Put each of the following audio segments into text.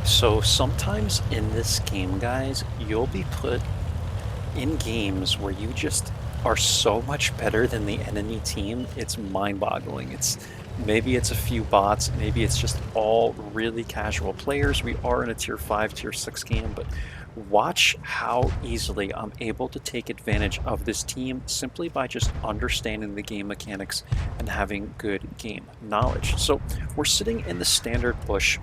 So sometimes in this game, guys, you'll be put in games where you just are so much better than the enemy team. It's mind-boggling. Maybe it's a few bots, maybe it's just all really casual players. We are in a tier 5, tier 6 game, but watch how easily I'm able to take advantage of this team simply by just understanding the game mechanics and having good game knowledge. So we're sitting in the standard bush.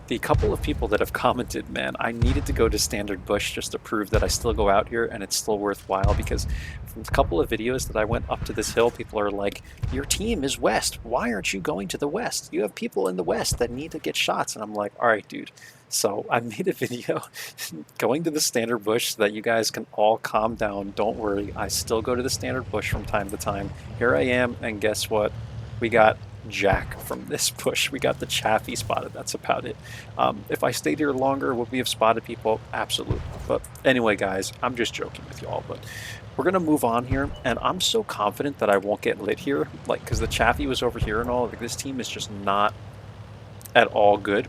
The couple of people that have commented, man, I needed to go to standard bush just to prove that I still go out here and it's still worthwhile, because from a couple of videos that I went up to this hill, people are like, your team is west, why aren't you going to the west? You have people in the west that need to get shots. And I'm like, all right, dude. So I made a video going to the standard bush so that you guys can all calm down. Don't worry, I still go to the standard bush from time to time. Here I am, and guess what? We got Jack from this bush. We got the Chaffee spotted. That's about it. If I stayed here longer, would we have spotted people? Absolutely. But anyway, guys, I'm just joking with y'all. But we're gonna move on here, and I'm so confident that I won't get lit here, like, because the Chaffee was over here and all. Like, this team is just not at all good.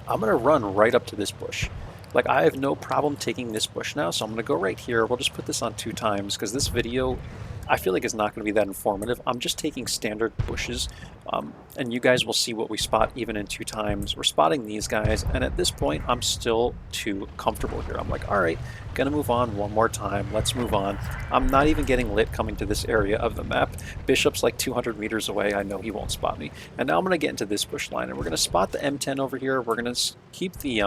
I'm gonna run right up to this bush. Like, I have no problem taking this bush now, so I'm gonna go right here. We'll just put this on 2 times because this video, I feel like, it's not going to be that informative. I'm just taking standard bushes, and you guys will see what we spot even in 2 times. We're spotting these guys, and at this point, I'm still too comfortable here. I'm like, all right, gonna move on one more time. Let's move on. I'm not even getting lit coming to this area of the map. Bishop's like 200 meters away. I know he won't spot me. And now I'm going to get into this bush line, and we're going to spot the M10 over here. We're going to keep the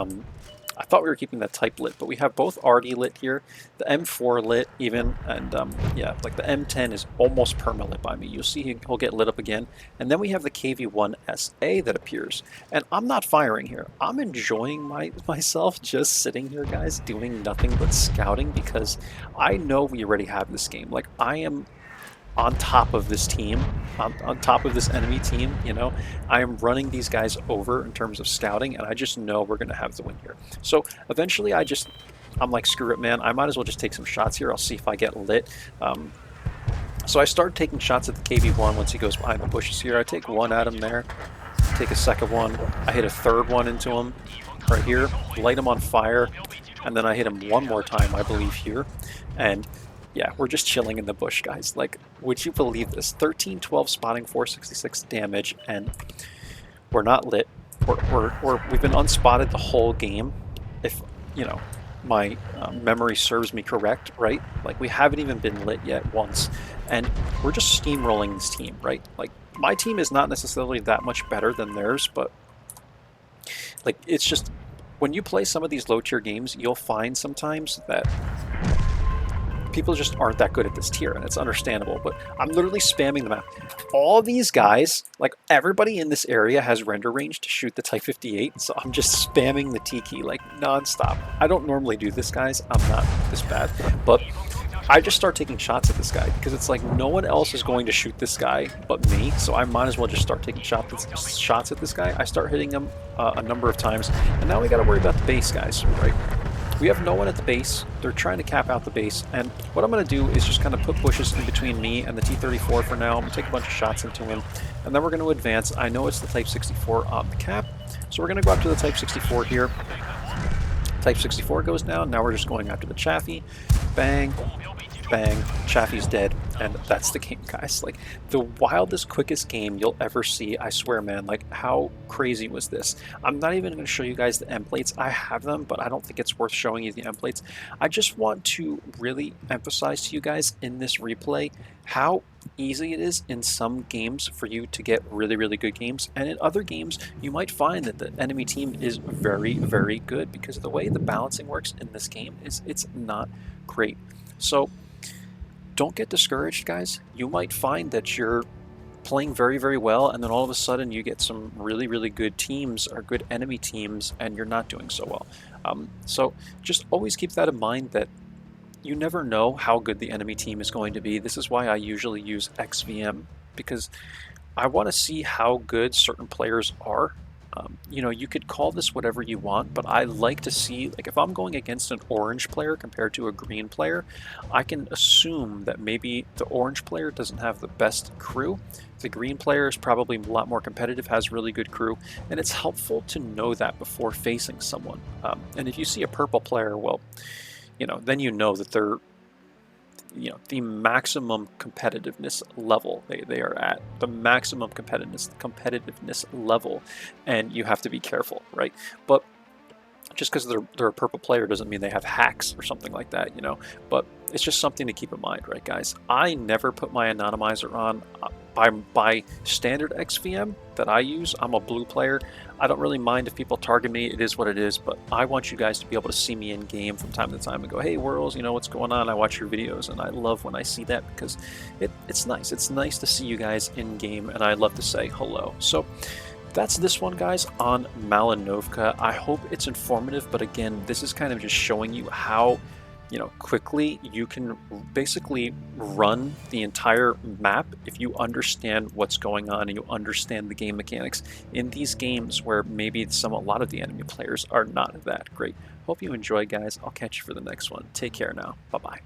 I thought we were keeping that type lit, but we have both RD lit here, the M4 lit even, and yeah, like the M10 is almost perma-lit by me. You'll see he'll get lit up again. And then we have the KV-1SA that appears, and I'm not firing here. I'm enjoying myself just sitting here, guys, doing nothing but scouting, because I know we already have this game. Like, I am on top of this team, on top of this enemy team, you know. I am running these guys over in terms of scouting, and I just know we're going to have the win here. So eventually I'm like, screw it, man. I might as well just take some shots here. I'll see if I get lit. So I start taking shots at the KV-1 once he goes behind the bushes here. I take one at him there, take a second one. I hit a third one into him right here, light him on fire, and then I hit him one more time, I believe, here. And yeah, we're just chilling in the bush, guys. Like, would you believe this? 13, 12 spotting, 466 damage, and we're not lit. We've been unspotted the whole game, if, you know, my memory serves me correct, right? Like, we haven't even been lit yet once, and we're just steamrolling this team, right? Like, my team is not necessarily that much better than theirs, but, like, it's just, when you play some of these low-tier games, you'll find sometimes that people just aren't that good at this tier, and it's understandable, but I'm literally spamming the map. All these guys, like, everybody in this area has render range to shoot the Type 58, so I'm just spamming the T key, like, non-stop. I don't normally do this, guys. I'm not this bad, but I just start taking shots at this guy, because it's like no one else is going to shoot this guy but me, so I might as well just start taking shots at this guy. I start hitting him a number of times, and now we got to worry about the base, guys, right? We have no one at the base. They're trying to cap out the base, and what I'm going to do is just kind of put bushes in between me and the T-34 for now. I'm going to take a bunch of shots into him, and then we're going to advance. I know it's the Type 64 on the cap, so we're going to go up to the Type 64 here. Type 64 goes down. Now we're just going after the Chaffee. Bang, bang, Chaffee's dead, and that's the game, guys. Like, the wildest, quickest game you'll ever see, I swear, man. Like, how crazy was this? I'm not even going to show you guys the end plates. I have them, but I don't think it's worth showing you the end plates. I just want to really emphasize to you guys in this replay how easy it is in some games for you to get really, really good games, and in other games you might find that the enemy team is very, very good, because the way the balancing works in this game is it's not great. So don't get discouraged, guys. You might find that you're playing very, very well, and then all of a sudden you get some really, really good teams or good enemy teams, and you're not doing so well. So just always keep that in mind, that you never know how good the enemy team is going to be. This is why I usually use XVM, because I want to see how good certain players are. You know, you could call this whatever you want, but I like to see, like, if I'm going against an orange player compared to a green player, I can assume that maybe the orange player doesn't have the best crew. The green player is probably a lot more competitive, has really good crew, and it's helpful to know that before facing someone. And if you see a purple player, well, you know, then you know that they're, you know, the maximum competitiveness level they are at, the maximum competitiveness level, and you have to be careful, right? But just because they're a purple player doesn't mean they have hacks or something like that, you know. But it's just something to keep in mind, right, guys? I never put my anonymizer on. By standard XVM that I use, I'm a blue player. I don't really mind if people target me. It is what it is. But I want you guys to be able to see me in game from time to time and go, "Hey, Whirls, you know what's going on?" I watch your videos, and I love when I see that because it's nice. It's nice to see you guys in game, and I love to say hello. So that's this one, guys, on Malinovka. I hope it's informative, but again, this is kind of just showing you how, you know, quickly you can basically run the entire map if you understand what's going on and you understand the game mechanics in these games where maybe a lot of the enemy players are not that great. Hope you enjoy, guys. I'll catch you for the next one. Take care now. Bye-bye.